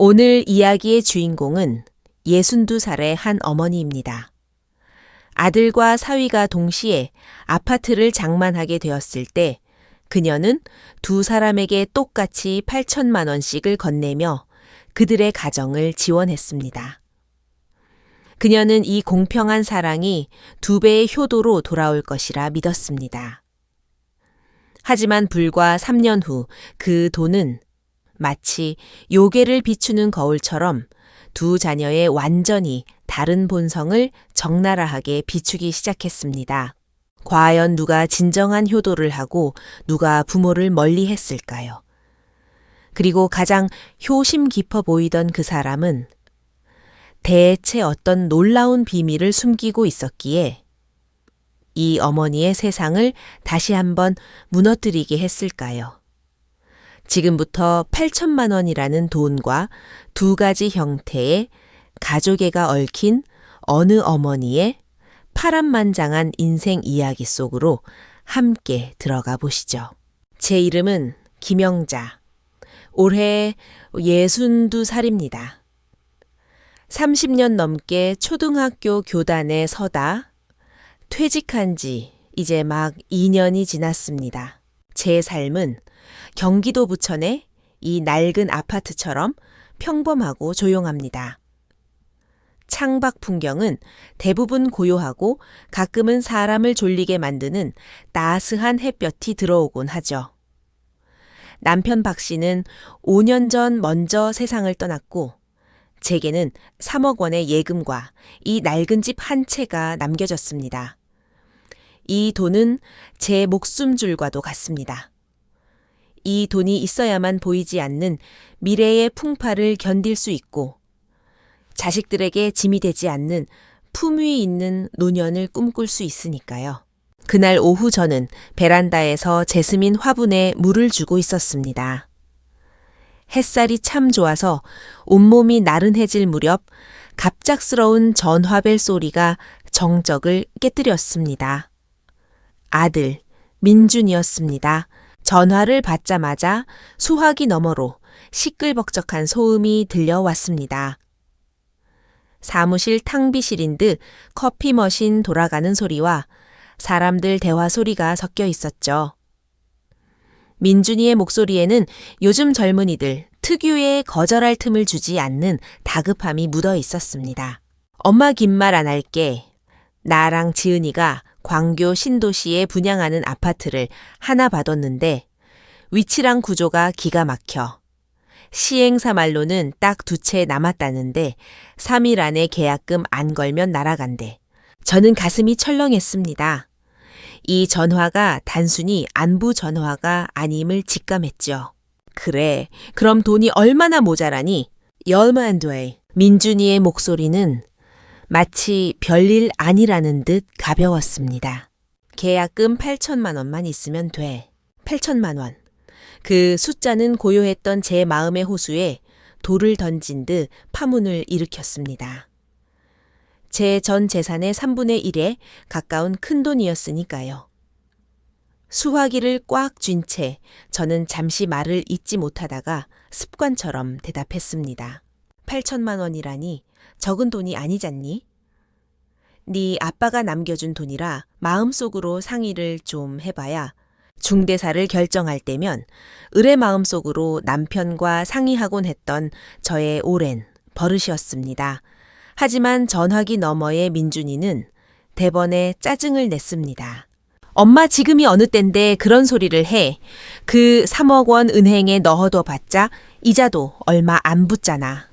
오늘 이야기의 주인공은 62살의 한 어머니입니다. 아들과 사위가 동시에 아파트를 장만하게 되었을 때 그녀는 두 사람에게 똑같이 8천만 원씩을 건네며 그들의 가정을 지원했습니다. 그녀는 이 공평한 사랑이 2배의 효도로 돌아올 것이라 믿었습니다. 하지만 불과 3년 후 그 돈은 마치 요괴를 비추는 거울처럼 두 자녀의 완전히 다른 본성을 적나라하게 비추기 시작했습니다. 과연 누가 진정한 효도를 하고 누가 부모를 멀리 했을까요? 그리고 가장 효심 깊어 보이던 그 사람은 대체 어떤 놀라운 비밀을 숨기고 있었기에 이 어머니의 세상을 다시 한번 무너뜨리게 했을까요? 지금부터 8천만 원이라는 돈과 2가지 형태의 가족애가 얽힌 어느 어머니의 파란만장한 인생 이야기 속으로 함께 들어가 보시죠. 제 이름은 김영자. 올해 62살입니다. 30년 넘게 초등학교 교단에 서다 퇴직한 지 이제 막 2년이 지났습니다. 제 삶은 경기도 부천의 이 낡은 아파트처럼 평범하고 조용합니다. 창밖 풍경은 대부분 고요하고 가끔은 사람을 졸리게 만드는 따스한 햇볕이 들어오곤 하죠. 남편 박 씨는 5년 전 먼저 세상을 떠났고 제게는 3억 원의 예금과 이 낡은 집 한 채가 남겨졌습니다. 이 돈은 제 목숨줄과도 같습니다. 이 돈이 있어야만 보이지 않는 미래의 풍파를 견딜 수 있고 자식들에게 짐이 되지 않는 품위 있는 노년을 꿈꿀 수 있으니까요. 그날 오후 저는 베란다에서 제스민 화분에 물을 주고 있었습니다. 햇살이 참 좋아서 온몸이 나른해질 무렵 갑작스러운 전화벨 소리가 정적을 깨뜨렸습니다. 아들, 민준이었습니다. 전화를 받자마자 수화기 너머로 시끌벅적한 소음이 들려왔습니다. 사무실 탕비실인 듯 커피 머신 돌아가는 소리와 사람들 대화 소리가 섞여 있었죠. 민준이의 목소리에는 요즘 젊은이들 특유의 거절할 틈을 주지 않는 다급함이 묻어 있었습니다. 엄마 긴 말 안 할게. 나랑 지은이가 광교 신도시에 분양하는 아파트를 하나 받았는데 위치랑 구조가 기가 막혀. 시행사 말로는 딱 2채 남았다는데 3일 안에 계약금 안 걸면 날아간대. 저는 가슴이 철렁했습니다. 이 전화가 단순히 안부 전화가 아님을 직감했죠. 그래, 그럼 돈이 얼마나 모자라니? 얼마 안 돼. 민준이의 목소리는 마치 별일 아니라는 듯 가벼웠습니다. 계약금 8천만 원만 있으면 돼. 8천만 원. 그 숫자는 고요했던 제 마음의 호수에 돌을 던진 듯 파문을 일으켰습니다. 제 전 재산의 3분의 1에 가까운 큰 돈이었으니까요. 수화기를 꽉 쥔 채 저는 잠시 말을 잇지 못하다가 습관처럼 대답했습니다. 8천만 원이라니 적은 돈이 아니잖니? 네 아빠가 남겨준 돈이라 마음속으로 상의를 좀 해봐야 중대사를 결정할 때면 을의 마음속으로 남편과 상의하곤 했던 저의 오랜 버릇이었습니다. 하지만 전화기 너머의 민준이는 대번에 짜증을 냈습니다. 엄마 지금이 어느 땐데 그런 소리를 해. 그 3억 원 은행에 넣어둬 봤자 이자도 얼마 안 붙잖아.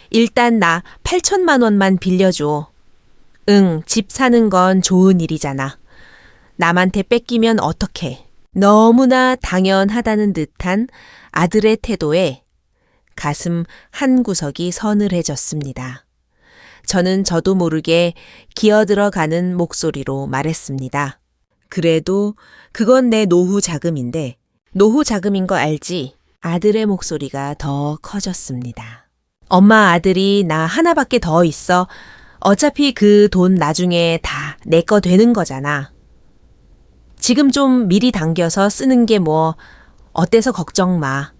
일단 나 8천만 원만 빌려줘. 응, 집 사는 건 좋은 일이잖아. 남한테 뺏기면 어떡해. 너무나 당연하다는 듯한 아들의 태도에 가슴 한 구석이 서늘해졌습니다. 저는 저도 모르게 기어들어가는 목소리로 말했습니다. 그래도 그건 내 노후 자금인데 노후 자금인 거 알지? 아들의 목소리가 더 커졌습니다. 엄마 아들이 나 하나밖에 더 있어. 어차피 그 돈 나중에 다 내 거 되는 거잖아. 지금 좀 미리 당겨서 쓰는 게 뭐 어때서 걱정 마.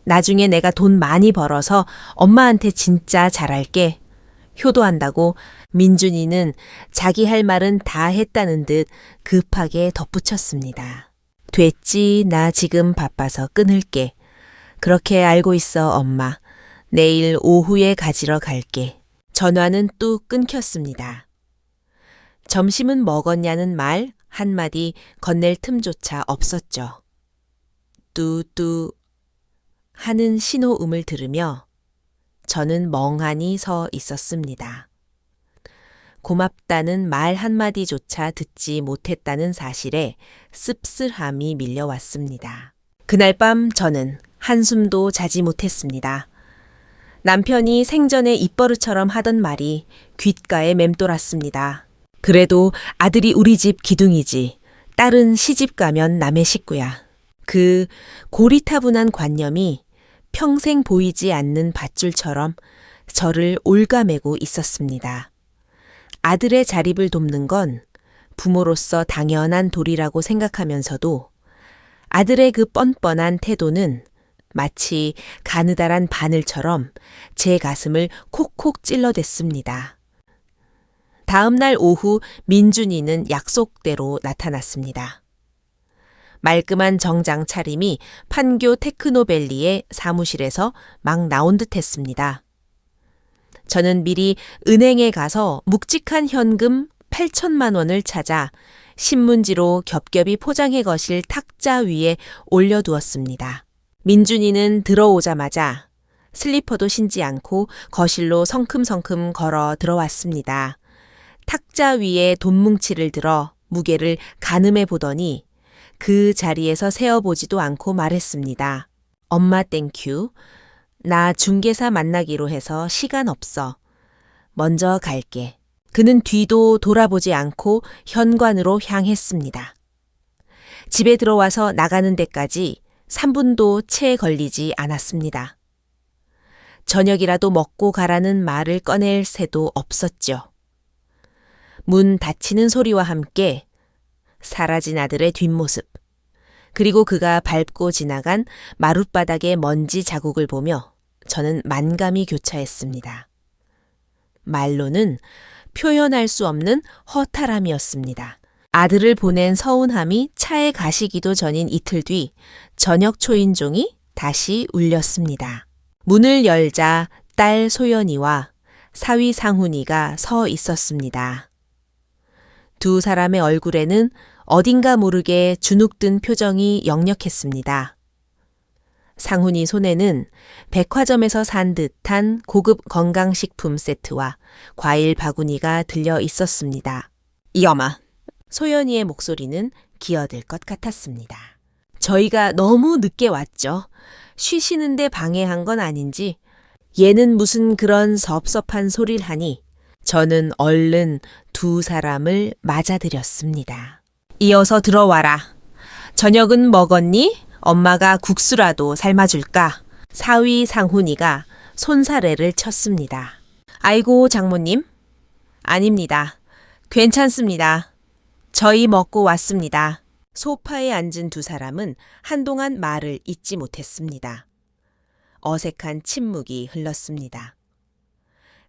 나중에 내가 돈 많이 벌어서 엄마한테 진짜 잘할게. 효도한다고 민준이는 자기 할 말은 다 했다는 듯 급하게 덧붙였습니다. 됐지, 나 지금 바빠서 끊을게. 그렇게 알고 있어, 엄마. 내일 오후에 가지러 갈게. 전화는 뚝 끊겼습니다. 점심은 먹었냐는 말 한마디 건넬 틈조차 없었죠. 뚜뚜 하는 신호음을 들으며 저는 멍하니 서 있었습니다. 고맙다는 말 한마디조차 듣지 못했다는 사실에 씁쓸함이 밀려왔습니다. 그날 밤 저는 한숨도 자지 못했습니다. 남편이 생전에 입버릇처럼 하던 말이 귓가에 맴돌았습니다. 그래도 아들이 우리 집 기둥이지, 딸은 시집 가면 남의 식구야. 그 고리타분한 관념이 평생 보이지 않는 밧줄처럼 저를 올가매고 있었습니다. 아들의 자립을 돕는 건 부모로서 당연한 도리라고 생각하면서도 아들의 그 뻔뻔한 태도는 마치 가느다란 바늘처럼 제 가슴을 콕콕 찔러댔습니다. 다음 날 오후 민준이는 약속대로 나타났습니다. 말끔한 정장 차림이 판교 테크노밸리의 사무실에서 막 나온 듯 했습니다. 저는 미리 은행에 가서 묵직한 현금 8천만 원을 찾아 신문지로 겹겹이 포장해 거실 탁자 위에 올려두었습니다. 민준이는 들어오자마자 슬리퍼도 신지 않고 거실로 성큼성큼 걸어 들어왔습니다. 탁자 위에 돈뭉치를 들어 무게를 가늠해 보더니 그 자리에서 세어보지도 않고 말했습니다. 엄마 땡큐. 나 중개사 만나기로 해서 시간 없어. 먼저 갈게. 그는 뒤도 돌아보지 않고 현관으로 향했습니다. 집에 들어와서 나가는 데까지 3분도 채 걸리지 않았습니다. 저녁이라도 먹고 가라는 말을 꺼낼 새도 없었죠. 문 닫히는 소리와 함께 사라진 아들의 뒷모습, 그리고 그가 밟고 지나간 마룻바닥의 먼지 자국을 보며 저는 만감이 교차했습니다. 말로는 표현할 수 없는 허탈함이었습니다. 아들을 보낸 서운함이 차에 가시기도 전인 이틀 뒤 저녁 초인종이 다시 울렸습니다. 문을 열자 딸 소연이와 사위 상훈이가 서 있었습니다. 두 사람의 얼굴에는 어딘가 모르게 주눅든 표정이 역력했습니다. 상훈이 손에는 백화점에서 산 듯한 고급 건강식품 세트와 과일 바구니가 들려 있었습니다. 이엄마, 소연이의 목소리는 기어들 것 같았습니다. 저희가 너무 늦게 왔죠. 쉬시는데 방해한 건 아닌지 얘는 무슨 그런 섭섭한 소리를 하니 저는 얼른 두 사람을 맞아들였습니다. 이어서 들어와라. 저녁은 먹었니? 엄마가 국수라도 삶아줄까? 사위 상훈이가 손사래를 쳤습니다. 아이고 장모님. 아닙니다. 괜찮습니다. 저희 먹고 왔습니다. 소파에 앉은 두 사람은 한동안 말을 잇지 못했습니다. 어색한 침묵이 흘렀습니다.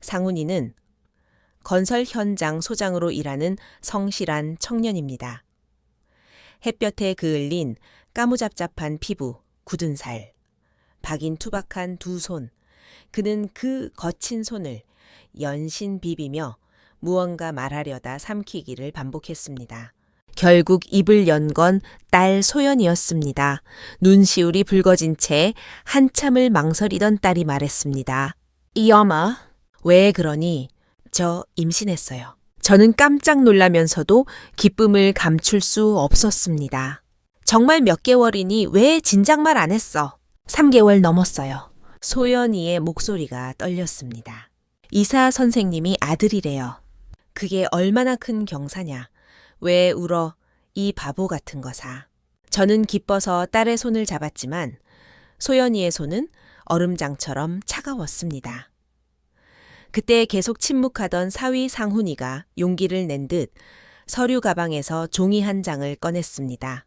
상훈이는 건설 현장 소장으로 일하는 성실한 청년입니다. 햇볕에 그을린 까무잡잡한 피부, 굳은 살, 박인 투박한 두 손, 그는 그 거친 손을 연신 비비며 무언가 말하려다 삼키기를 반복했습니다. 결국 입을 연 건 딸 소연이었습니다. 눈시울이 붉어진 채 한참을 망설이던 딸이 말했습니다. 이엄마, 왜 그러니? 저 임신했어요. 저는 깜짝 놀라면서도 기쁨을 감출 수 없었습니다. 정말 몇 개월이니 왜 진작 말 안 했어? 3개월 넘었어요. 소연이의 목소리가 떨렸습니다. 이사 선생님이 아들이래요. 그게 얼마나 큰 경사냐. 왜 울어? 이 바보 같은 거사. 저는 기뻐서 딸의 손을 잡았지만 소연이의 손은 얼음장처럼 차가웠습니다. 그때 계속 침묵하던 사위 상훈이가 용기를 낸 듯 서류 가방에서 종이 한 장을 꺼냈습니다.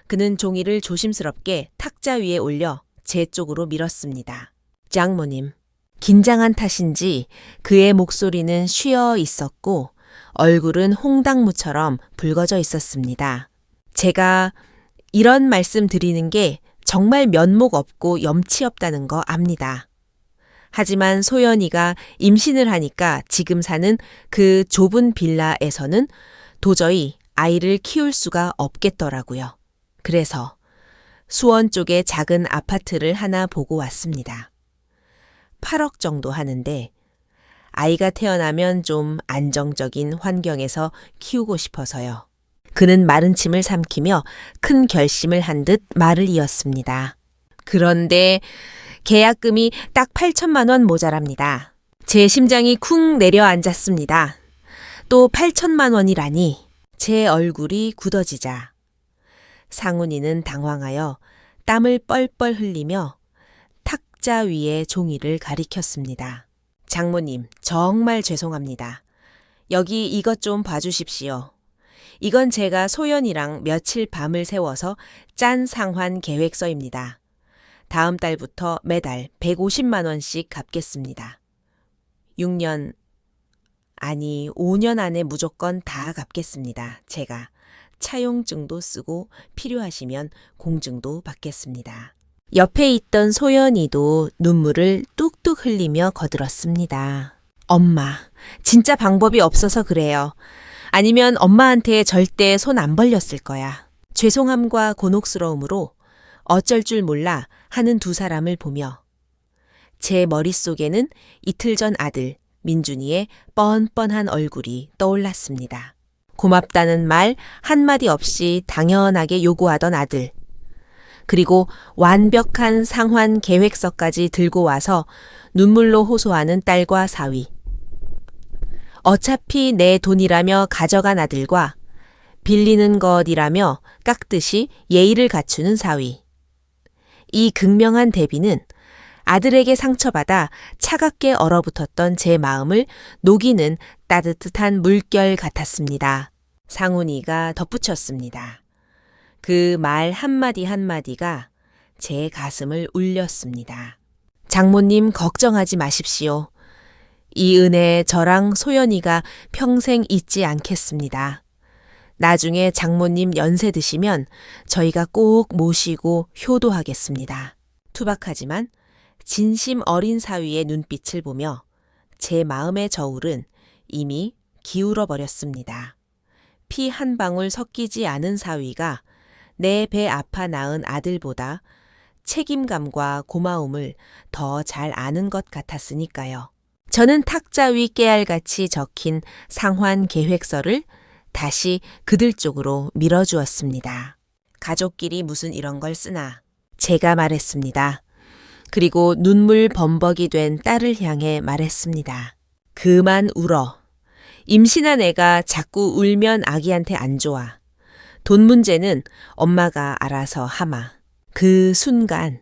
그는 종이를 조심스럽게 탁자 위에 올려 제 쪽으로 밀었습니다. 장모님, 긴장한 탓인지 그의 목소리는 쉬어 있었고 얼굴은 홍당무처럼 붉어져 있었습니다. 제가 이런 말씀 드리는 게 정말 면목 없고 염치 없다는 거 압니다. 하지만 소연이가 임신을 하니까 지금 사는 그 좁은 빌라에서는 도저히 아이를 키울 수가 없겠더라고요. 그래서 수원 쪽에 작은 아파트를 하나 보고 왔습니다. 8억 정도 하는데 아이가 태어나면 좀 안정적인 환경에서 키우고 싶어서요. 그는 마른 침을 삼키며 큰 결심을 한 듯 말을 이었습니다. 그런데 계약금이 딱 8천만 원 모자랍니다. 제 심장이 쿵 내려앉았습니다. 또 8천만 원이라니. 제 얼굴이 굳어지자 상훈이는 당황하여 땀을 뻘뻘 흘리며 탁자 위에 종이를 가리켰습니다. 장모님, 정말 죄송합니다. 여기 이것 좀 봐주십시오. 이건 제가 소연이랑 며칠 밤을 새워서 짠 상환 계획서입니다. 다음 달부터 매달 150만 원씩 갚겠습니다. 6년, 아니 5년 안에 무조건 다 갚겠습니다. 제가 차용증도 쓰고 필요하시면 공증도 받겠습니다. 옆에 있던 소연이도 눈물을 뚝뚝 흘리며 거들었습니다. 엄마, 진짜 방법이 없어서 그래요. 아니면 엄마한테 절대 손 안 벌렸을 거야. 죄송함과 곤혹스러움으로 어쩔 줄 몰라 하는 두 사람을 보며 제 머릿속에는 이틀 전 아들 민준이의 뻔뻔한 얼굴이 떠올랐습니다. 고맙다는 말 한마디 없이 당연하게 요구하던 아들. 그리고 완벽한 상환 계획서까지 들고 와서 눈물로 호소하는 딸과 사위. 어차피 내 돈이라며 가져간 아들과 빌리는 것이라며 깎듯이 예의를 갖추는 사위. 이 극명한 대비는 아들에게 상처받아 차갑게 얼어붙었던 제 마음을 녹이는 따뜻한 물결 같았습니다. 상훈이가 덧붙였습니다. 그 말 한마디 한마디가 제 가슴을 울렸습니다. 장모님 걱정하지 마십시오. 이 은혜 저랑 소연이가 평생 잊지 않겠습니다. 나중에 장모님 연세 드시면 저희가 꼭 모시고 효도하겠습니다. 투박하지만 진심 어린 사위의 눈빛을 보며 제 마음의 저울은 이미 기울어 버렸습니다. 피 한 방울 섞이지 않은 사위가 내 배 아파 낳은 아들보다 책임감과 고마움을 더 잘 아는 것 같았으니까요. 저는 탁자 위 깨알같이 적힌 상환 계획서를 다시 그들 쪽으로 밀어주었습니다. 가족끼리 무슨 이런 걸 쓰나. 제가 말했습니다. 그리고 눈물 범벅이 된 딸을 향해 말했습니다. 그만 울어. 임신한 애가 자꾸 울면 아기한테 안 좋아. 돈 문제는 엄마가 알아서 하마. 그 순간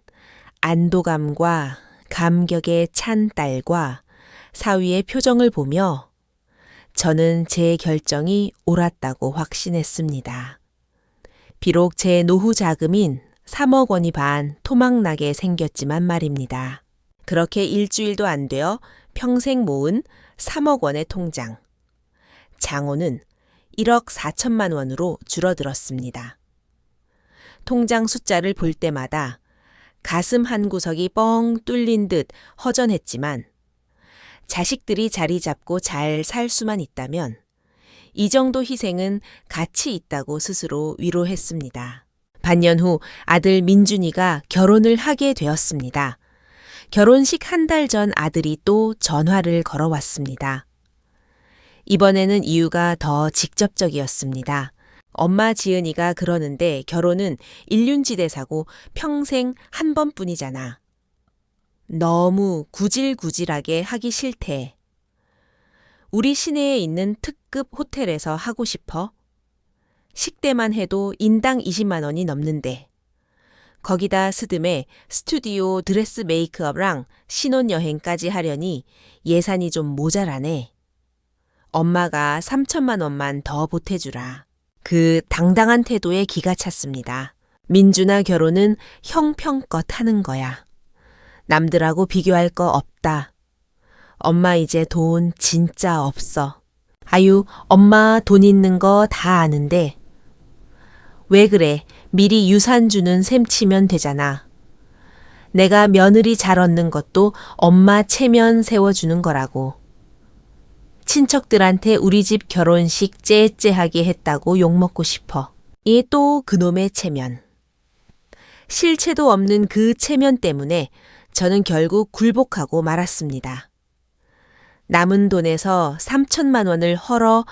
안도감과 감격에 찬 딸과 사위의 표정을 보며 저는 제 결정이 옳았다고 확신했습니다. 비록 제 노후 자금인 3억 원이 반 토막나게 생겼지만 말입니다. 그렇게 일주일도 안 되어 평생 모은 3억 원의 통장. 장호는 1억 4천만 원으로 줄어들었습니다. 통장 숫자를 볼 때마다 가슴 한 구석이 뻥 뚫린 듯 허전했지만 자식들이 자리 잡고 잘 살 수만 있다면 이 정도 희생은 가치 있다고 스스로 위로했습니다. 반년 후 아들 민준이가 결혼을 하게 되었습니다. 결혼식 한 달 전 아들이 또 전화를 걸어왔습니다. 이번에는 이유가 더 직접적이었습니다. 엄마 지은이가 그러는데 결혼은 일륜지대사고 평생 한 번뿐이잖아. 너무 구질구질하게 하기 싫대. 우리 시내에 있는 특급 호텔에서 하고 싶어? 식대만 해도 인당 20만 원이 넘는데. 거기다 스드메 스튜디오 드레스 메이크업랑 신혼여행까지 하려니 예산이 좀 모자라네. 엄마가 3천만 원만 더 보태주라. 그 당당한 태도에 기가 찼습니다. 민주나 결혼은 형편껏 하는 거야. 남들하고 비교할 거 없다. 엄마 이제 돈 진짜 없어. 아유, 엄마 돈 있는 거 다 아는데. 왜 그래? 미리 유산 주는 셈 치면 되잖아. 내가 며느리 잘 얻는 것도 엄마 체면 세워주는 거라고. 친척들한테 우리 집 결혼식 째째하게 했다고 욕먹고 싶어. 이게 또 그놈의 체면. 실체도 없는 그 체면 때문에 저는 결국 굴복하고 말았습니다. 남은 돈에서 3천만 원을 헐어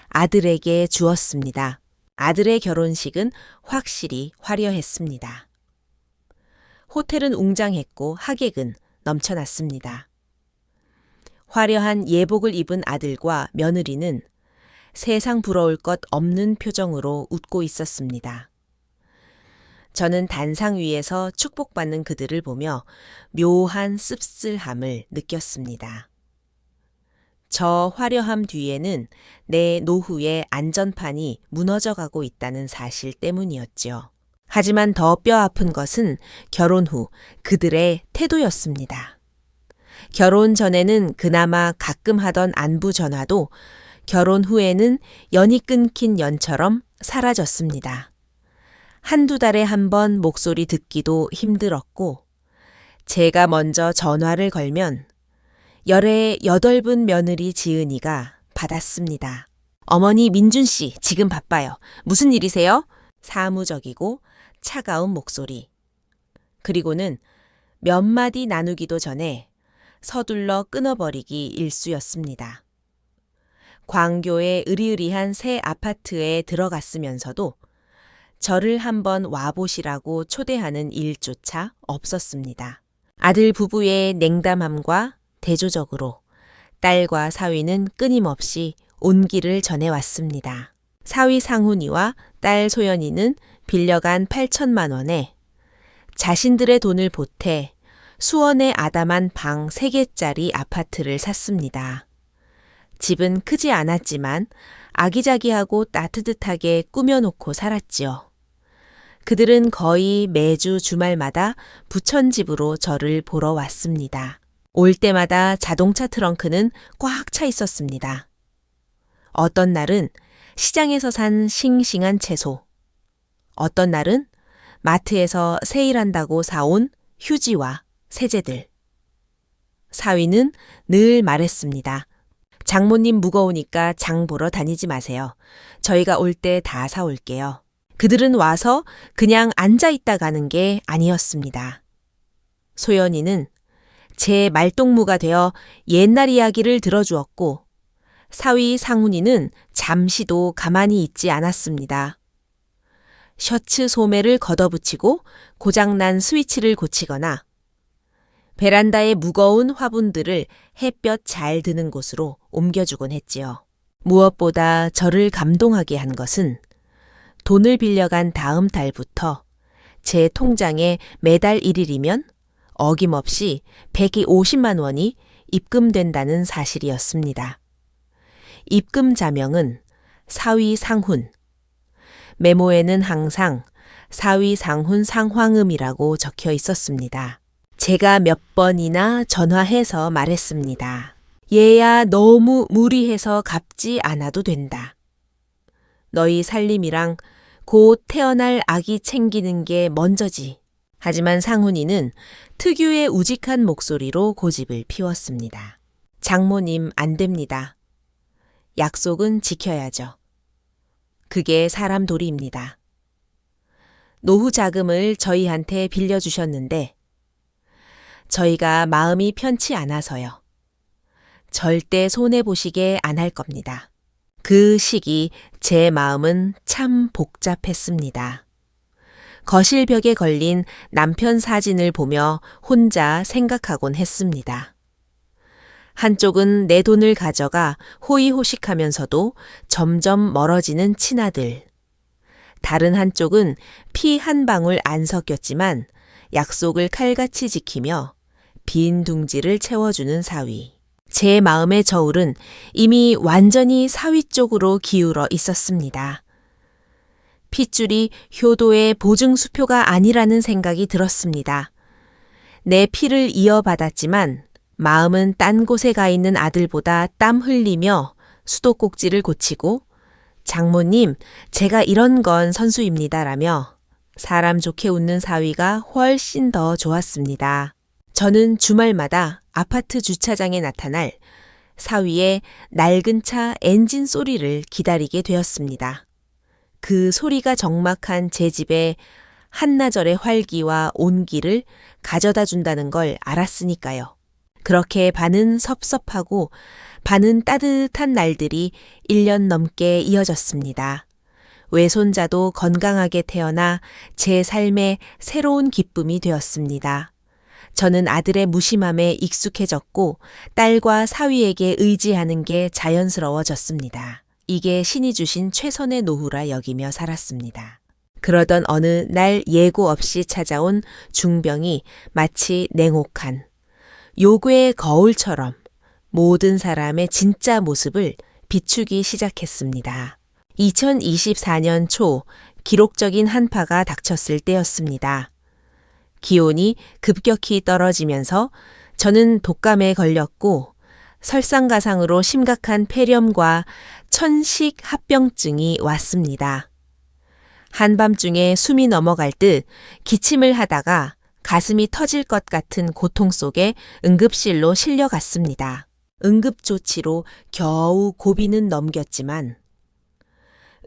아들에게 주었습니다. 아들의 결혼식은 확실히 화려했습니다. 호텔은 웅장했고 하객은 넘쳐났습니다. 화려한 예복을 입은 아들과 며느리는 세상 부러울 것 없는 표정으로 웃고 있었습니다. 저는 단상 위에서 축복받는 그들을 보며 묘한 씁쓸함을 느꼈습니다. 저 화려함 뒤에는 내 노후의 안전판이 무너져가고 있다는 사실 때문이었지요. 하지만 더 뼈아픈 것은 결혼 후 그들의 태도였습니다. 결혼 전에는 그나마 가끔 하던 안부 전화도 결혼 후에는 연이 끊긴 연처럼 사라졌습니다. 한두 달에 한 번 목소리 듣기도 힘들었고 제가 먼저 전화를 걸면 열에 8분 며느리 지은이가 받았습니다. 어머니 민준 씨, 지금 바빠요. 무슨 일이세요? 사무적이고 차가운 목소리. 그리고는 몇 마디 나누기도 전에 서둘러 끊어버리기 일쑤였습니다. 광교의 으리으리한 새 아파트에 들어갔으면서도 저를 한번 와보시라고 초대하는 일조차 없었습니다. 아들 부부의 냉담함과 대조적으로 딸과 사위는 끊임없이 온기를 전해왔습니다. 사위 상훈이와 딸 소연이는 빌려간 8천만 원에 자신들의 돈을 보태 수원에 아담한 방 3개짜리 아파트를 샀습니다. 집은 크지 않았지만 아기자기하고 따뜻하게 꾸며놓고 살았지요. 그들은 거의 매주 주말마다 부천집으로 저를 보러 왔습니다. 올 때마다 자동차 트렁크는 꽉 차 있었습니다. 어떤 날은 시장에서 산 싱싱한 채소, 어떤 날은 마트에서 세일한다고 사온 휴지와 세제들. 사위는 늘 말했습니다. 장모님 무거우니까 장 보러 다니지 마세요. 저희가 올 때 다 사올게요. 그들은 와서 그냥 앉아 있다 가는 게 아니었습니다. 소연이는 제 말동무가 되어 옛날 이야기를 들어주었고 사위 상훈이는 잠시도 가만히 있지 않았습니다. 셔츠 소매를 걷어붙이고 고장난 스위치를 고치거나 베란다의 무거운 화분들을 햇볕 잘 드는 곳으로 옮겨주곤 했지요. 무엇보다 저를 감동하게 한 것은 돈을 빌려간 다음 달부터 제 통장에 매달 1일이면 어김없이 150만 원이 입금된다는 사실이었습니다. 입금 자명은 사위 상훈. 메모에는 항상 사위 상훈 상황음이라고 적혀 있었습니다. 제가 몇 번이나 전화해서 말했습니다. 얘야 너무 무리해서 갚지 않아도 된다. 너희 살림이랑 곧 태어날 아기 챙기는 게 먼저지. 하지만 상훈이는 특유의 우직한 목소리로 고집을 피웠습니다. 장모님 안 됩니다. 약속은 지켜야죠. 그게 사람 도리입니다. 노후 자금을 저희한테 빌려주셨는데 저희가 마음이 편치 않아서요. 절대 손해보시게 안 할 겁니다. 그 시기 제 마음은 참 복잡했습니다. 거실 벽에 걸린 남편 사진을 보며 혼자 생각하곤 했습니다. 한쪽은 내 돈을 가져가 호의호식하면서도 점점 멀어지는 친아들. 다른 한쪽은 피 한 방울 안 섞였지만 약속을 칼같이 지키며 빈 둥지를 채워주는 사위. 제 마음의 저울은 이미 완전히 사위 쪽으로 기울어 있었습니다. 핏줄이 효도의 보증수표가 아니라는 생각이 들었습니다. 내 피를 이어받았지만 마음은 딴 곳에 가 있는 아들보다 땀 흘리며 수도꼭지를 고치고 장모님, 제가 이런 건 선수입니다라며 사람 좋게 웃는 사위가 훨씬 더 좋았습니다. 저는 주말마다 아파트 주차장에 나타날 사위의 낡은 차 엔진 소리를 기다리게 되었습니다. 그 소리가 적막한 제 집에 한나절의 활기와 온기를 가져다 준다는 걸 알았으니까요. 그렇게 반은 섭섭하고 반은 따뜻한 날들이 1년 넘게 이어졌습니다. 외손자도 건강하게 태어나 제 삶에 새로운 기쁨이 되었습니다. 저는 아들의 무심함에 익숙해졌고 딸과 사위에게 의지하는 게 자연스러워졌습니다. 이게 신이 주신 최선의 노후라 여기며 살았습니다. 그러던 어느 날 예고 없이 찾아온 중병이 마치 냉혹한 요괴의 거울처럼 모든 사람의 진짜 모습을 비추기 시작했습니다. 2024년 초 기록적인 한파가 닥쳤을 때였습니다. 기온이 급격히 떨어지면서 저는 독감에 걸렸고 설상가상으로 심각한 폐렴과 천식 합병증이 왔습니다. 한밤중에 숨이 넘어갈 듯 기침을 하다가 가슴이 터질 것 같은 고통 속에 응급실로 실려갔습니다. 응급조치로 겨우 고비는 넘겼지만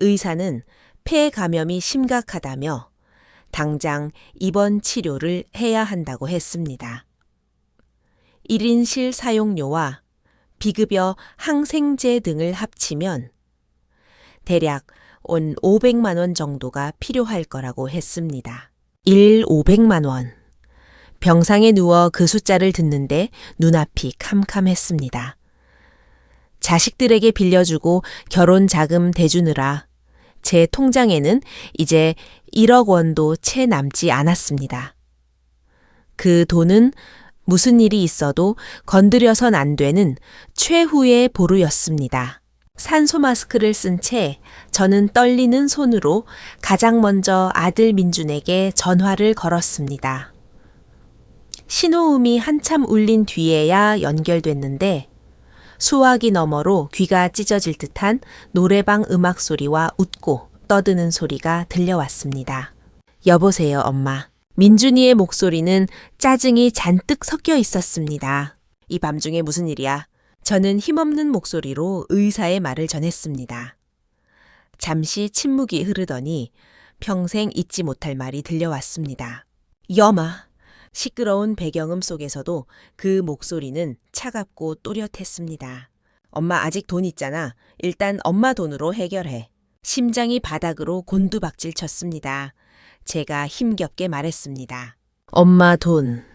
의사는 폐 감염이 심각하다며 당장 입원 치료를 해야 한다고 했습니다. 1인실 사용료와 비급여 항생제 등을 합치면 대략 온 500만 원 정도가 필요할 거라고 했습니다. 500만 원. 병상에 누워 그 숫자를 듣는데 눈앞이 캄캄했습니다. 자식들에게 빌려주고 결혼 자금 대주느라 제 통장에는 이제 1억 원도 채 남지 않았습니다. 그 돈은 무슨 일이 있어도 건드려선 안 되는 최후의 보루였습니다. 산소 마스크를 쓴 채 저는 떨리는 손으로 가장 먼저 아들 민준에게 전화를 걸었습니다. 신호음이 한참 울린 뒤에야 연결됐는데 수화기 너머로 귀가 찢어질 듯한 노래방 음악 소리와 웃고 떠드는 소리가 들려왔습니다. 여보세요, 엄마. 민준이의 목소리는 짜증이 잔뜩 섞여 있었습니다. 이 밤중에 무슨 일이야? 저는 힘없는 목소리로 의사의 말을 전했습니다. 잠시 침묵이 흐르더니 평생 잊지 못할 말이 들려왔습니다. 여마. 시끄러운 배경음 속에서도 그 목소리는 차갑고 또렷했습니다. 엄마 아직 돈 있잖아. 일단 엄마 돈으로 해결해. 심장이 바닥으로 곤두박질 쳤습니다. 제가 힘겹게 말했습니다. 엄마 돈.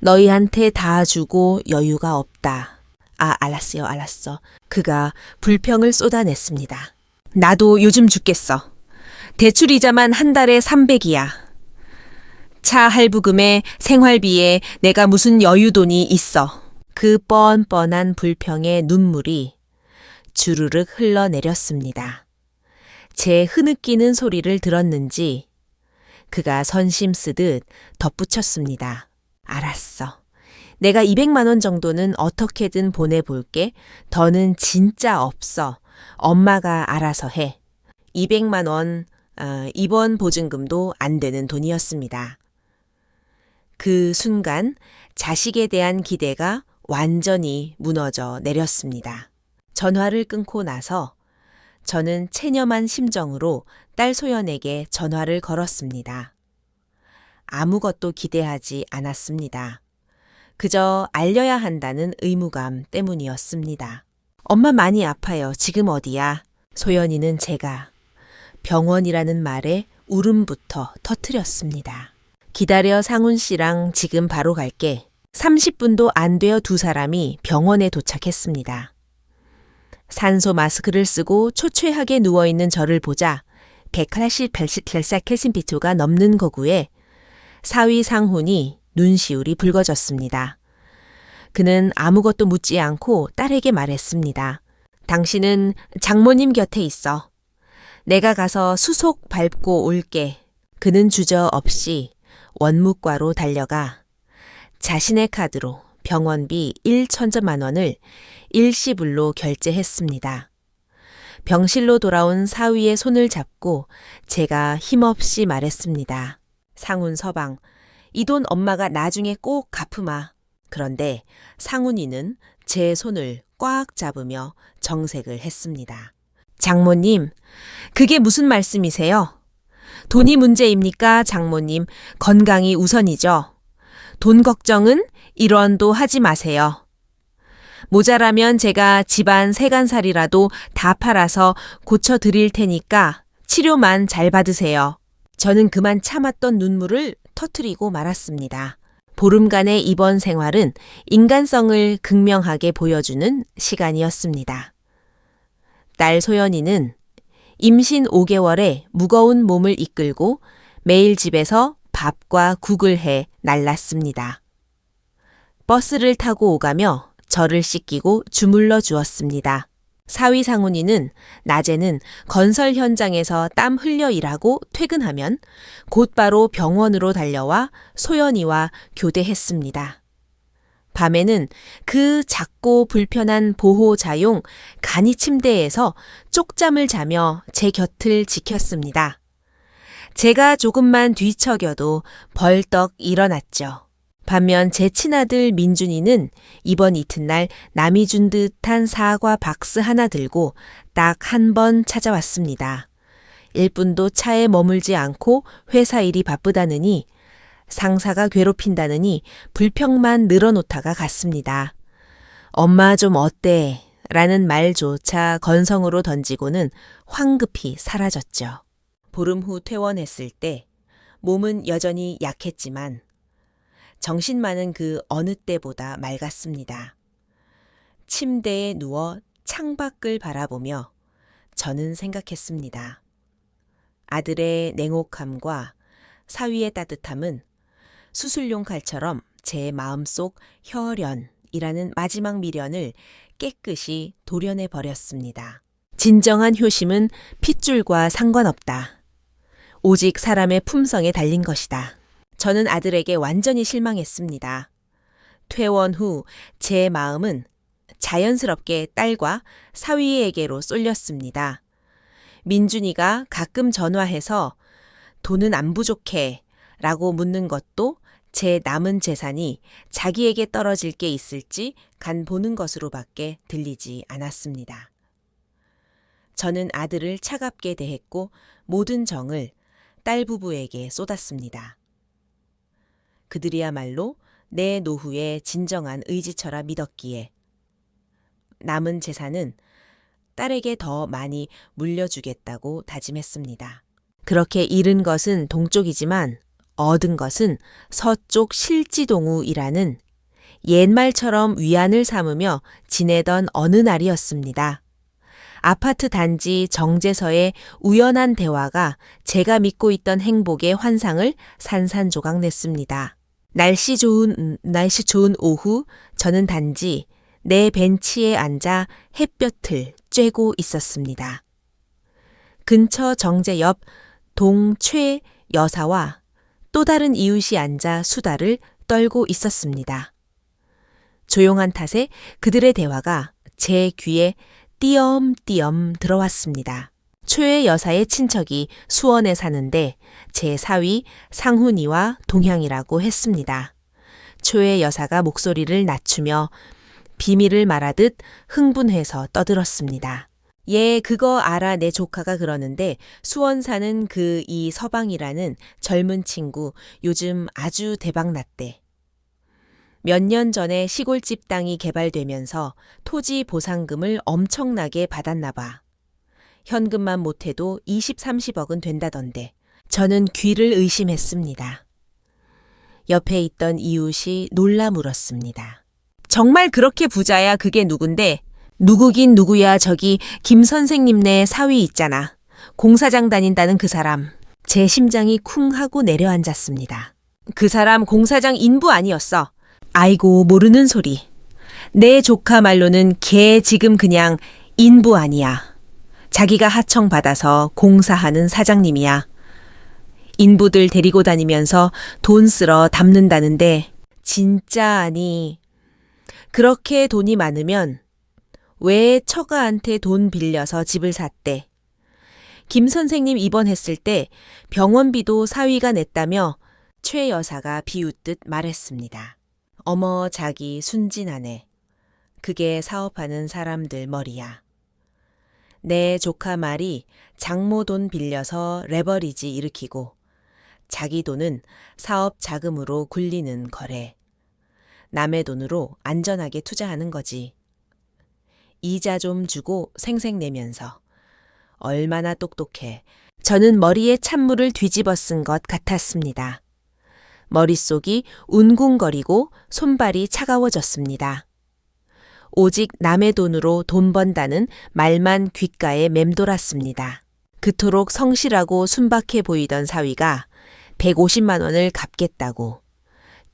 너희한테 다 주고 여유가 없다. 알았어요, 알았어. 그가 불평을 쏟아냈습니다. 나도 요즘 죽겠어. 대출이자만 한 달에 300이야. 차 할부금에 생활비에 내가 무슨 여유돈이 있어. 그 뻔뻔한 불평의 눈물이 주르륵 흘러내렸습니다. 제 흐느끼는 소리를 들었는지 그가 선심 쓰듯 덧붙였습니다. 알았어. 내가 200만 원 정도는 어떻게든 보내볼게. 더는 진짜 없어. 엄마가 알아서 해. 200만 원 입원 보증금도 안 되는 돈이었습니다. 그 순간 자식에 대한 기대가 완전히 무너져 내렸습니다. 전화를 끊고 나서 저는 체념한 심정으로 딸 소연에게 전화를 걸었습니다. 아무것도 기대하지 않았습니다. 그저 알려야 한다는 의무감 때문이었습니다. 엄마 많이 아파요. 지금 어디야? 소연이는 제가 병원이라는 말에 울음부터 터뜨렸습니다. 기다려 상훈 씨랑 지금 바로 갈게. 30분도 안 되어 두 사람이 병원에 도착했습니다. 산소 마스크를 쓰고 초췌하게 누워있는 저를 보자 180켈빈피토가 넘는 거구에 사위 상훈이 눈시울이 붉어졌습니다. 그는 아무것도 묻지 않고 딸에게 말했습니다. 당신은 장모님 곁에 있어. 내가 가서 수속 밟고 올게. 그는 주저없이 원무과로 달려가 자신의 카드로 병원비 1천만 원을 일시불로 결제했습니다. 병실로 돌아온 사위의 손을 잡고 제가 힘없이 말했습니다. 상훈 서방, 이 돈 엄마가 나중에 꼭 갚으마. 그런데 상훈이는 제 손을 꽉 잡으며 정색을 했습니다. 장모님, 그게 무슨 말씀이세요? 돈이 문제입니까, 장모님? 건강이 우선이죠. 돈 걱정은 1원도 하지 마세요. 모자라면 제가 집안 세간살이라도 다 팔아서 고쳐드릴 테니까 치료만 잘 받으세요. 저는 그만 참았던 눈물을 터뜨리고 말았습니다. 보름간의 입원 생활은 인간성을 극명하게 보여주는 시간이었습니다. 딸 소연이는 임신 5개월에 무거운 몸을 이끌고 매일 집에서 밥과 국을 해 날랐습니다. 버스를 타고 오가며 저를 씻기고 주물러 주었습니다. 사위 상훈이는 낮에는 건설 현장에서 땀 흘려 일하고 퇴근하면 곧바로 병원으로 달려와 소연이와 교대했습니다. 밤에는 그 작고 불편한 보호자용 간이 침대에서 쪽잠을 자며 제 곁을 지켰습니다. 제가 조금만 뒤척여도 벌떡 일어났죠. 반면 제 친아들 민준이는 이번 이튿날 남이 준 듯한 사과 박스 하나 들고 딱 한 번 찾아왔습니다. 1분도 차에 머물지 않고 회사 일이 바쁘다느니 상사가 괴롭힌다느니 불평만 늘어놓다가 갔습니다. 엄마 좀 어때? 라는 말조차 건성으로 던지고는 황급히 사라졌죠. 보름 후 퇴원했을 때 몸은 여전히 약했지만 정신만은 그 어느 때보다 맑았습니다. 침대에 누워 창밖을 바라보며 저는 생각했습니다. 아들의 냉혹함과 사위의 따뜻함은 수술용 칼처럼 제 마음속 혈연이라는 마지막 미련을 깨끗이 도려내 버렸습니다. 진정한 효심은 핏줄과 상관없다. 오직 사람의 품성에 달린 것이다. 저는 아들에게 완전히 실망했습니다. 퇴원 후 제 마음은 자연스럽게 딸과 사위에게로 쏠렸습니다. 민준이가 가끔 전화해서 돈은 안 부족해 라고 묻는 것도 제 남은 재산이 자기에게 떨어질 게 있을지 간 보는 것으로밖에 들리지 않았습니다. 저는 아들을 차갑게 대했고 모든 정을 딸 부부에게 쏟았습니다. 그들이야말로 내 노후의 진정한 의지처라 믿었기에 남은 재산은 딸에게 더 많이 물려주겠다고 다짐했습니다. 그렇게 잃은 것은 동쪽이지만 얻은 것은 서쪽 실지동우이라는 옛말처럼 위안을 삼으며 지내던 어느 날이었습니다. 아파트 단지 정제서의 우연한 대화가 제가 믿고 있던 행복의 환상을 산산조각 냈습니다. 날씨 좋은 오후 저는 단지 내 벤치에 앉아 햇볕을 쬐고 있었습니다. 근처 정제 옆 동최 여사와 또 다른 이웃이 앉아 수다를 떨고 있었습니다. 조용한 탓에 그들의 대화가 제 귀에 띄엄띄엄 들어왔습니다. 최 여사의 친척이 수원에 사는데 제 사위 상훈이와 동향이라고 했습니다. 최 여사가 목소리를 낮추며 비밀을 말하듯 흥분해서 떠들었습니다. 얘 그거 알아, 내 조카가 그러는데 수원 사는 그 이 서방이라는 젊은 친구 요즘 아주 대박 났대. 몇 년 전에 시골집 땅이 개발되면서 토지 보상금을 엄청나게 받았나 봐. 현금만 못해도 20, 30억은 된다던데. 저는 귀를 의심했습니다. 옆에 있던 이웃이 놀라 물었습니다. 정말 그렇게 부자야? 그게 누군데? 누구긴 누구야. 저기 김 선생님네 사위 있잖아. 공사장 다닌다는 그 사람. 제 심장이 쿵 하고 내려앉았습니다. 그 사람 공사장 인부 아니었어. 아이고, 모르는 소리. 내 조카 말로는 걔 지금 그냥 인부 아니야. 자기가 하청받아서 공사하는 사장님이야. 인부들 데리고 다니면서 돈 쓸어 담는다는데 진짜 아니. 그렇게 돈이 많으면 왜 처가한테 돈 빌려서 집을 샀대. 김 선생님 입원했을 때 병원비도 사위가 냈다며 최 여사가 비웃듯 말했습니다. 어머 자기 순진하네. 그게 사업하는 사람들 머리야. 내 조카 말이 장모 돈 빌려서 레버리지 일으키고 자기 돈은 사업 자금으로 굴리는 거래. 남의 돈으로 안전하게 투자하는 거지. 이자 좀 주고 생색내면서. 얼마나 똑똑해. 저는 머리에 찬물을 뒤집어 쓴 것 같았습니다. 머릿속이 웅궁거리고 손발이 차가워졌습니다. 오직 남의 돈으로 돈 번다는 말만 귓가에 맴돌았습니다. 그토록 성실하고 순박해 보이던 사위가 150만 원을 갚겠다고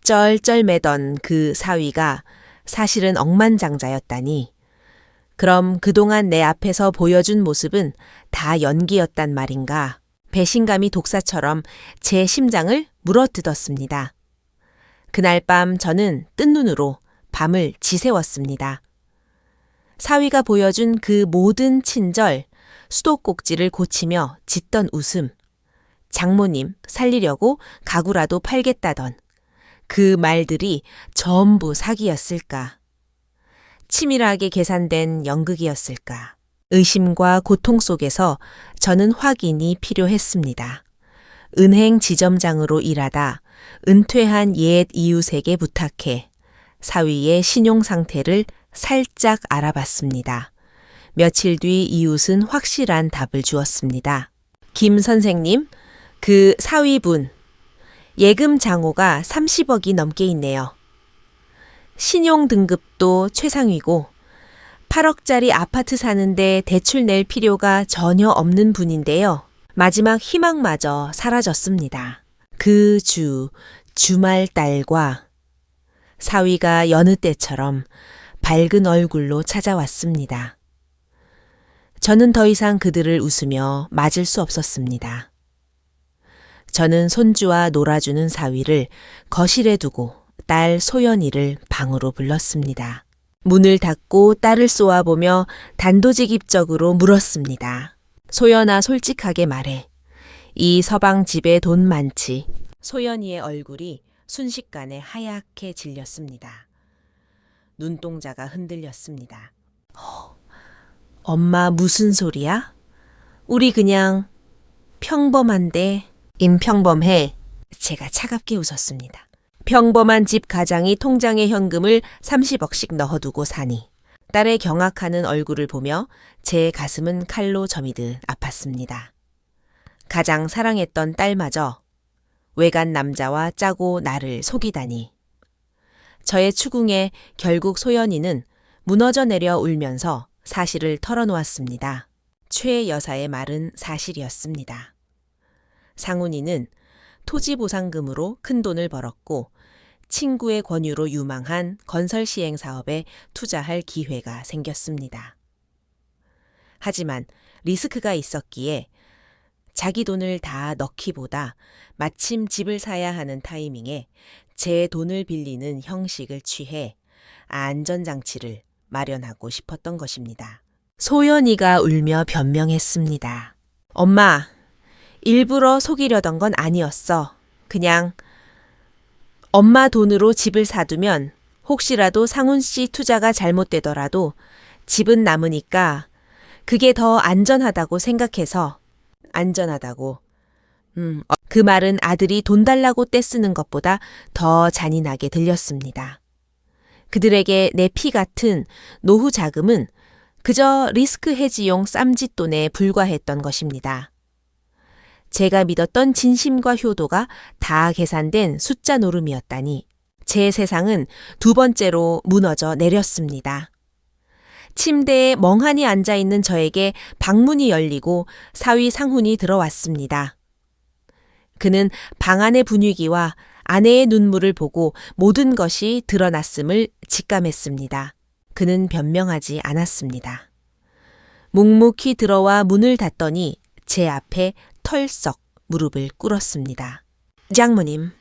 쩔쩔매던 그 사위가 사실은 억만장자였다니. 그럼 그동안 내 앞에서 보여준 모습은 다 연기였단 말인가. 배신감이 독사처럼 제 심장을 물어뜯었습니다. 그날 밤 저는 뜬 눈으로 밤을 지새웠습니다. 사위가 보여준 그 모든 친절, 수도꼭지를 고치며 짓던 웃음, 장모님 살리려고 가구라도 팔겠다던 그 말들이 전부 사기였을까? 치밀하게 계산된 연극이었을까? 의심과 고통 속에서 저는 확인이 필요했습니다. 은행 지점장으로 일하다 은퇴한 옛 이웃에게 부탁해 사위의 신용 상태를 살짝 알아봤습니다. 며칠 뒤 이웃은 확실한 답을 주었습니다. 김 선생님, 그 사위분, 예금 장호가 30억이 넘게 있네요. 신용 등급도 최상위고 8억짜리 아파트 사는데 대출 낼 필요가 전혀 없는 분인데요. 마지막 희망마저 사라졌습니다. 그 주말 딸과 사위가 여느 때처럼 밝은 얼굴로 찾아왔습니다. 저는 더 이상 그들을 웃으며 맞을 수 없었습니다. 저는 손주와 놀아주는 사위를 거실에 두고 딸 소연이를 방으로 불렀습니다. 문을 닫고 딸을 쏘아보며 단도직입적으로 물었습니다. 소연아, 솔직하게 말해. 이 서방 집에 돈 많지? 소연이의 얼굴이 순식간에 하얗게 질렸습니다. 눈동자가 흔들렸습니다. 엄마 무슨 소리야? 우리 그냥 평범한데 임평범해. 제가 차갑게 웃었습니다. 평범한 집 가장이 통장에 현금을 30억씩 넣어두고 사니. 딸의 경악하는 얼굴을 보며 제 가슴은 칼로 저미듯 아팠습니다. 가장 사랑했던 딸마저 외간 남자와 짜고 나를 속이다니. 저의 추궁에 결국 소연이는 무너져 내려 울면서 사실을 털어놓았습니다. 최 여사의 말은 사실이었습니다. 상훈이는 토지 보상금으로 큰 돈을 벌었고 친구의 권유로 유망한 건설 시행 사업에 투자할 기회가 생겼습니다. 하지만 리스크가 있었기에 자기 돈을 다 넣기보다 마침 집을 사야 하는 타이밍에 제 돈을 빌리는 형식을 취해 안전장치를 마련하고 싶었던 것입니다. 소연이가 울며 변명했습니다. 엄마, 일부러 속이려던 건 아니었어. 그냥 엄마 돈으로 집을 사두면 혹시라도 상훈 씨 투자가 잘못되더라도 집은 남으니까 그게 더 안전하다고 생각해서. 안전하다고. 그 말은 아들이 돈 달라고 떼쓰는 것보다 더 잔인하게 들렸습니다. 그들에게 내 피 같은 노후 자금은 그저 리스크 해지용 쌈짓돈에 불과했던 것입니다. 제가 믿었던 진심과 효도가 다 계산된 숫자 노름이었다니 제 세상은 두 번째로 무너져 내렸습니다. 침대에 멍하니 앉아있는 저에게 방문이 열리고 사위 상훈이 들어왔습니다. 그는 방 안의 분위기와 아내의 눈물을 보고 모든 것이 드러났음을 직감했습니다. 그는 변명하지 않았습니다. 묵묵히 들어와 문을 닫더니 제 앞에 털썩 무릎을 꿇었습니다. 장모님,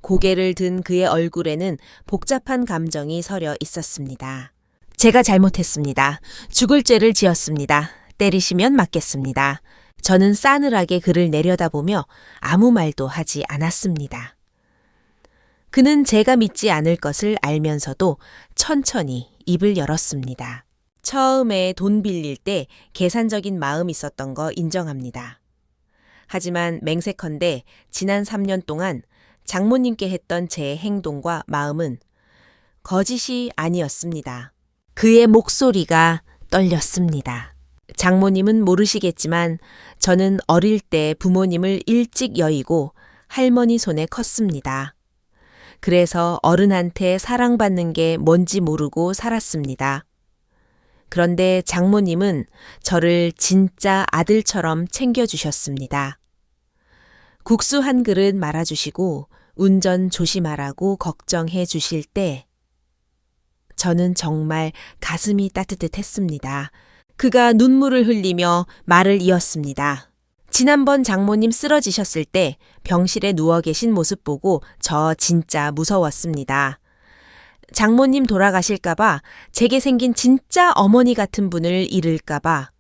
고개를 든 그의 얼굴에는 복잡한 감정이 서려 있었습니다. 제가 잘못했습니다. 죽을 죄를 지었습니다. 때리시면 맞겠습니다. 저는 싸늘하게 그를 내려다보며 아무 말도 하지 않았습니다. 그는 제가 믿지 않을 것을 알면서도 천천히 입을 열었습니다. 처음에 돈 빌릴 때 계산적인 마음이 있었던 거 인정합니다. 하지만 맹세컨대 지난 3년 동안 장모님께 했던 제 행동과 마음은 거짓이 아니었습니다. 그의 목소리가 떨렸습니다. 장모님은 모르시겠지만 저는 어릴 때 부모님을 일찍 여의고 할머니 손에 컸습니다. 그래서 어른한테 사랑받는 게 뭔지 모르고 살았습니다. 그런데 장모님은 저를 진짜 아들처럼 챙겨주셨습니다. 국수 한 그릇 말아주시고 운전 조심하라고 걱정해 주실 때 저는 정말 가슴이 따뜻했습니다. 그가 눈물을 흘리며 말을 이었습니다. 지난번 장모님 쓰러지셨을 때 병실에 누워 계신 모습 보고 저 진짜 무서웠습니다. 장모님 돌아가실까봐 제게 생긴 진짜 어머니 같은 분을 잃을까봐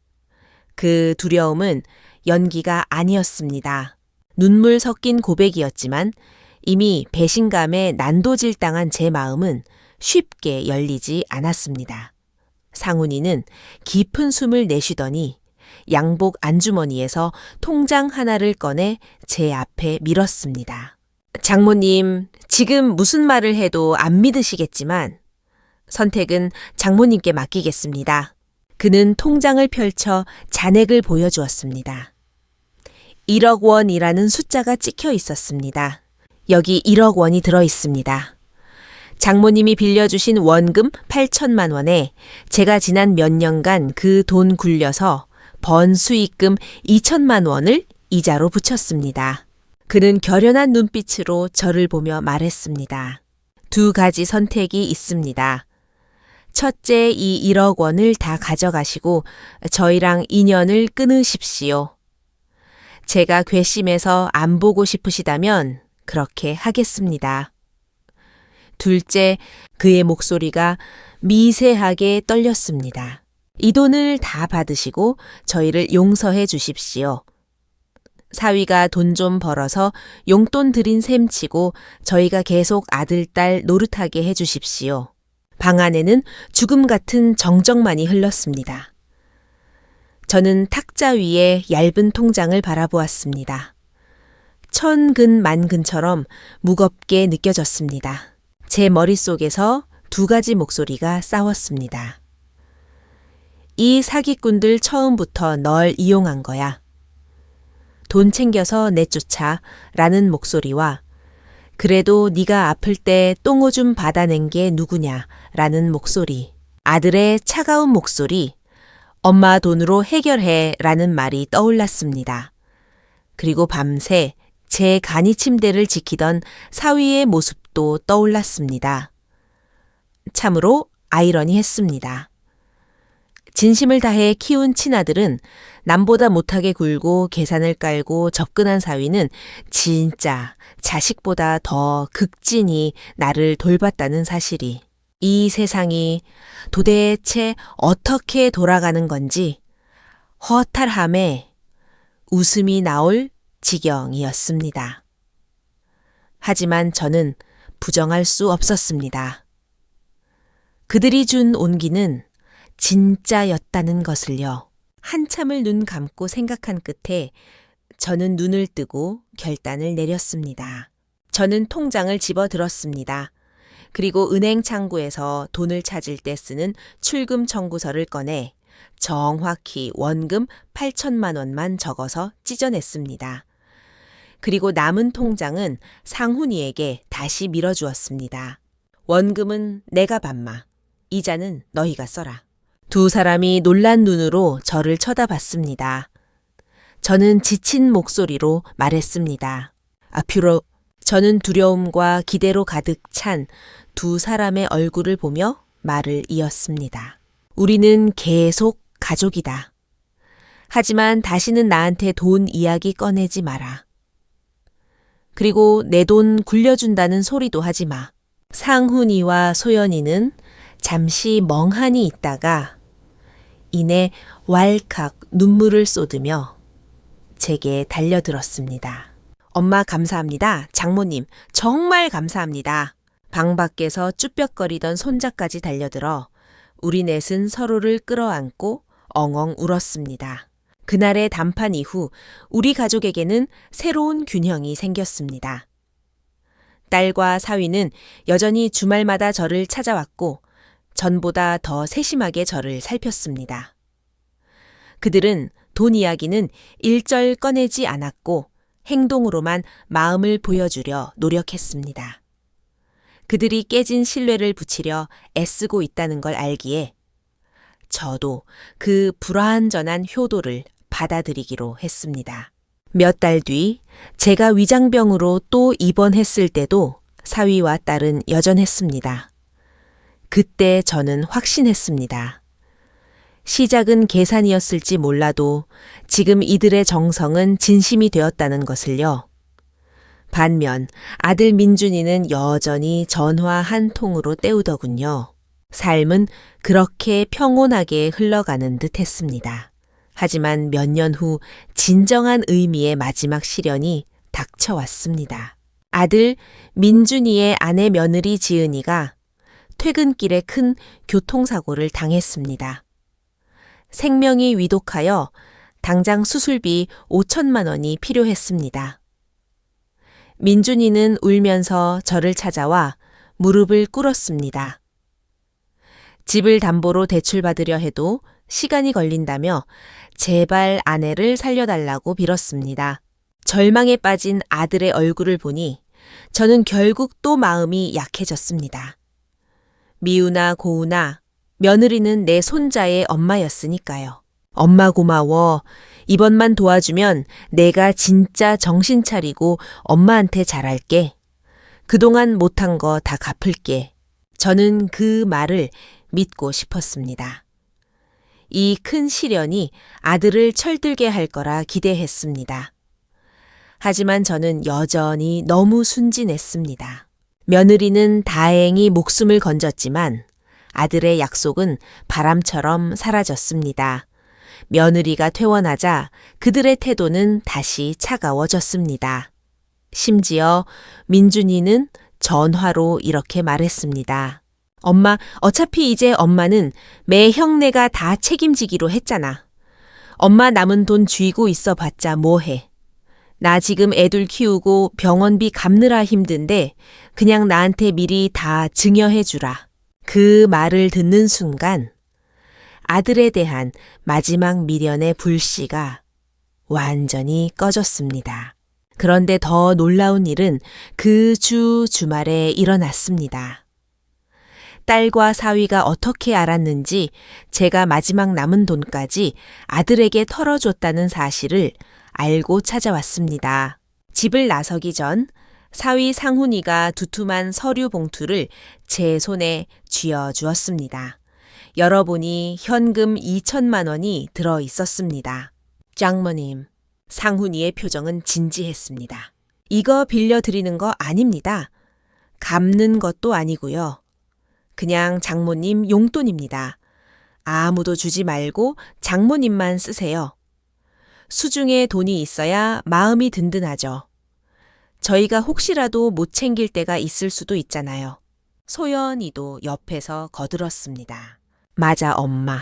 그 두려움은 연기가 아니었습니다. 눈물 섞인 고백이었지만 이미 배신감에 난도질당한 제 마음은 쉽게 열리지 않았습니다. 상훈이는 깊은 숨을 내쉬더니 양복 안주머니에서 통장 하나를 꺼내 제 앞에 밀었습니다. 장모님, 지금 무슨 말을 해도 안 믿으시겠지만 선택은 장모님께 맡기겠습니다. 그는 통장을 펼쳐 잔액을 보여주었습니다. 1억 원이라는 숫자가 찍혀 있었습니다. 여기 1억 원이 들어 있습니다. 장모님이 빌려주신 원금 8천만 원에 제가 지난 몇 년간 그 돈 굴려서 번 수익금 2천만 원을 이자로 붙였습니다. 그는 결연한 눈빛으로 저를 보며 말했습니다. 2가지 선택이 있습니다. 첫째, 이 1억 원을 다 가져가시고 저희랑 인연을 끊으십시오. 제가 괘씸해서 안 보고 싶으시다면 그렇게 하겠습니다. 둘째, 그의 목소리가 미세하게 떨렸습니다. 이 돈을 다 받으시고 저희를 용서해 주십시오. 사위가 돈 좀 벌어서 용돈 드린 셈 치고 저희가 계속 아들, 딸 노릇하게 해 주십시오. 방 안에는 죽음 같은 정적만이 흘렀습니다. 저는 탁자 위에 얇은 통장을 바라보았습니다. 천근 만근처럼 무겁게 느껴졌습니다. 제 머릿속에서 2가지 목소리가 싸웠습니다. 이 사기꾼들 처음부터 널 이용한 거야. 돈 챙겨서 내쫓아 라는 목소리와 그래도 네가 아플 때 똥오줌 받아낸 게 누구냐 라는 목소리, 아들의 차가운 목소리, 엄마 돈으로 해결해 라는 말이 떠올랐습니다. 그리고 밤새 제 간이 침대를 지키던 사위의 모습도 떠올랐습니다. 참으로 아이러니했습니다. 진심을 다해 키운 친아들은 남보다 못하게 굴고 계산을 깔고 접근한 사위는 진짜 자식보다 더 극진히 나를 돌봤다는 사실이 이 세상이 도대체 어떻게 돌아가는 건지 허탈함에 웃음이 나올 지경이었습니다. 하지만 저는 부정할 수 없었습니다. 그들이 준 온기는 진짜였다는 것을요. 한참을 눈 감고 생각한 끝에 저는 눈을 뜨고 결단을 내렸습니다. 저는 통장을 집어들었습니다. 그리고 은행 창구에서 돈을 찾을 때 쓰는 출금 청구서를 꺼내 정확히 원금 8천만 원만 적어서 찢어냈습니다. 그리고 남은 통장은 상훈이에게 다시 밀어주었습니다. 원금은 내가 받마. 이자는 너희가 써라. 2 사람이 놀란 눈으로 저를 쳐다봤습니다. 저는 지친 목소리로 말했습니다. 앞으로 저는 두려움과 기대로 가득 찬 2 사람의 얼굴을 보며 말을 이었습니다. 우리는 계속 가족이다. 하지만 다시는 나한테 돈 이야기 꺼내지 마라. 그리고 내 돈 굴려준다는 소리도 하지 마. 상훈이와 소연이는 잠시 멍하니 있다가 이내 왈칵 눈물을 쏟으며 제게 달려들었습니다. 엄마 감사합니다. 장모님 정말 감사합니다. 방 밖에서 쭈뼛거리던 손자까지 달려들어 우리 넷은 서로를 끌어안고 엉엉 울었습니다. 그날의 단판 이후 우리 가족에게는 새로운 균형이 생겼습니다. 딸과 사위는 여전히 주말마다 저를 찾아왔고 전보다 더 세심하게 저를 살폈습니다. 그들은 돈 이야기는 일절 꺼내지 않았고 행동으로만 마음을 보여주려 노력했습니다. 그들이 깨진 신뢰를 붙이려 애쓰고 있다는 걸 알기에 저도 그 불완전한 효도를 받아들이기로 했습니다. 몇 달 뒤 제가 위장병으로 또 입원했을 때도 사위와 딸은 여전했습니다. 그때 저는 확신했습니다. 시작은 계산이었을지 몰라도 지금 이들의 정성은 진심이 되었다는 것을요. 반면 아들 민준이는 여전히 전화 한 통으로 때우더군요. 삶은 그렇게 평온하게 흘러가는 듯 했습니다. 하지만 몇 년 후 진정한 의미의 마지막 시련이 닥쳐왔습니다. 아들 민준이의 아내 며느리 지은이가 퇴근길에 큰 교통사고를 당했습니다. 생명이 위독하여 당장 수술비 5천만 원이 필요했습니다. 민준이는 울면서 저를 찾아와 무릎을 꿇었습니다. 집을 담보로 대출받으려 해도 시간이 걸린다며 제발 아내를 살려달라고 빌었습니다. 절망에 빠진 아들의 얼굴을 보니 저는 결국 또 마음이 약해졌습니다. 미우나 고우나 며느리는 내 손자의 엄마였으니까요. 엄마 고마워. 이번만 도와주면 내가 진짜 정신 차리고 엄마한테 잘할게. 그동안 못한 거 다 갚을게. 저는 그 말을 믿고 싶었습니다. 이 큰 시련이 아들을 철들게 할 거라 기대했습니다. 하지만 저는 여전히 너무 순진했습니다. 며느리는 다행히 목숨을 건졌지만 아들의 약속은 바람처럼 사라졌습니다. 며느리가 퇴원하자 그들의 태도는 다시 차가워졌습니다. 심지어 민준이는 전화로 이렇게 말했습니다. 엄마, 어차피 이제 엄마는 매 형네가 다 책임지기로 했잖아. 엄마 남은 돈 쥐고 있어 봤자 뭐해. 나 지금 애들 키우고 병원비 갚느라 힘든데 그냥 나한테 미리 다 증여해 주라. 그 말을 듣는 순간 아들에 대한 마지막 미련의 불씨가 완전히 꺼졌습니다. 그런데 더 놀라운 일은 그 주말에 일어났습니다. 딸과 사위가 어떻게 알았는지 제가 마지막 남은 돈까지 아들에게 털어줬다는 사실을 알고 찾아왔습니다. 집을 나서기 전 사위 상훈이가 두툼한 서류 봉투를 제 손에 쥐어주었습니다. 열어보니 현금 2천만 원이 들어 있었습니다. 장모님, 상훈이의 표정은 진지했습니다. 이거 빌려드리는 거 아닙니다. 갚는 것도 아니고요. 그냥 장모님 용돈입니다. 아무도 주지 말고 장모님만 쓰세요. 수중에 돈이 있어야 마음이 든든하죠. 저희가 혹시라도 못 챙길 때가 있을 수도 있잖아요. 소연이도 옆에서 거들었습니다. 맞아, 엄마.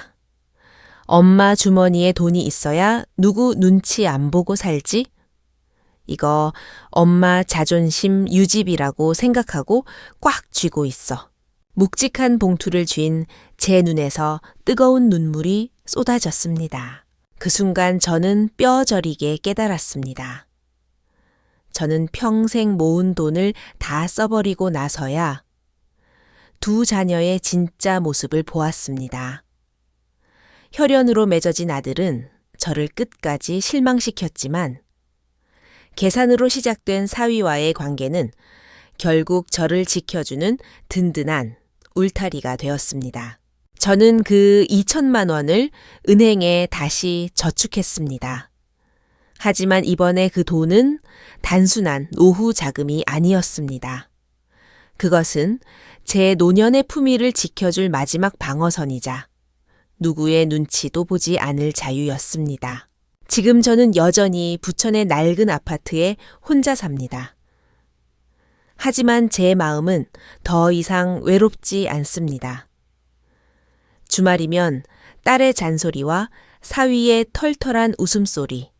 엄마 주머니에 돈이 있어야 누구 눈치 안 보고 살지? 이거 엄마 자존심 유지비라고 생각하고 꽉 쥐고 있어. 묵직한 봉투를 쥔 제 눈에서 뜨거운 눈물이 쏟아졌습니다. 그 순간 저는 뼈저리게 깨달았습니다. 저는 평생 모은 돈을 다 써버리고 나서야 두 자녀의 진짜 모습을 보았습니다. 혈연으로 맺어진 아들은 저를 끝까지 실망시켰지만 계산으로 시작된 사위와의 관계는 결국 저를 지켜주는 든든한 울타리가 되었습니다. 저는 그 2천만 원을 은행에 다시 저축했습니다. 하지만 이번에 그 돈은 단순한 노후 자금이 아니었습니다. 그것은 제 노년의 품위를 지켜줄 마지막 방어선이자 누구의 눈치도 보지 않을 자유였습니다. 지금 저는 여전히 부천의 낡은 아파트에 혼자 삽니다. 하지만 제 마음은 더 이상 외롭지 않습니다. 주말이면 딸의 잔소리와 사위의 털털한 웃음소리,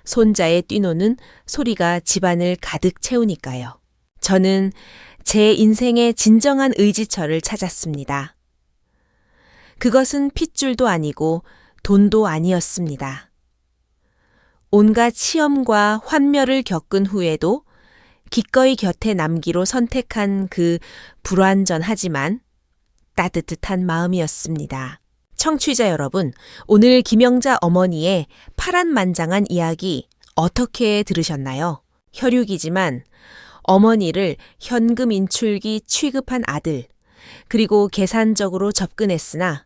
손자의 뛰노는 소리가 집안을 가득 채우니까요. 저는 제 인생의 진정한 의지처를 찾았습니다. 그것은 핏줄도 아니고 돈도 아니었습니다. 온갖 시험과 환멸을 겪은 후에도 기꺼이 곁에 남기로 선택한 그 불완전하지만 따뜻한 마음이었습니다. 청취자 여러분, 오늘 김영자 어머니의 파란만장한 이야기 어떻게 들으셨나요? 혈육이지만 어머니를 현금 인출기 취급한 아들, 그리고 계산적으로 접근했으나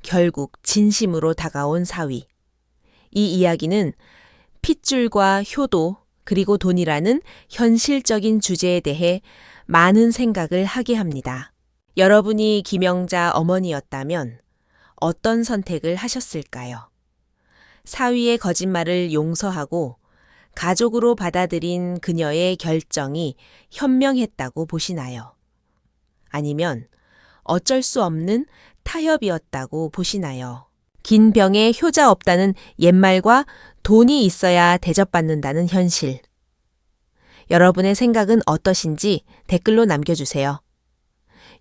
결국 진심으로 다가온 사위. 이 이야기는 핏줄과 효도, 그리고 돈이라는 현실적인 주제에 대해 많은 생각을 하게 합니다. 여러분이 김영자 어머니였다면 어떤 선택을 하셨을까요? 사위의 거짓말을 용서하고 가족으로 받아들인 그녀의 결정이 현명했다고 보시나요? 아니면 어쩔 수 없는 타협이었다고 보시나요? 긴 병에 효자 없다는 옛말과 돈이 있어야 대접받는다는 현실. 여러분의 생각은 어떠신지 댓글로 남겨주세요.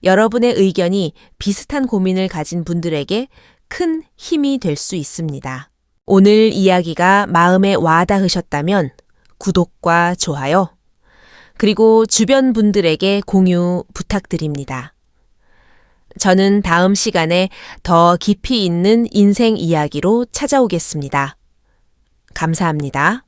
여러분의 의견이 비슷한 고민을 가진 분들에게 큰 힘이 될 수 있습니다. 오늘 이야기가 마음에 와닿으셨다면 구독과 좋아요, 그리고 주변 분들에게 공유 부탁드립니다. 저는 다음 시간에 더 깊이 있는 인생 이야기로 찾아오겠습니다. 감사합니다.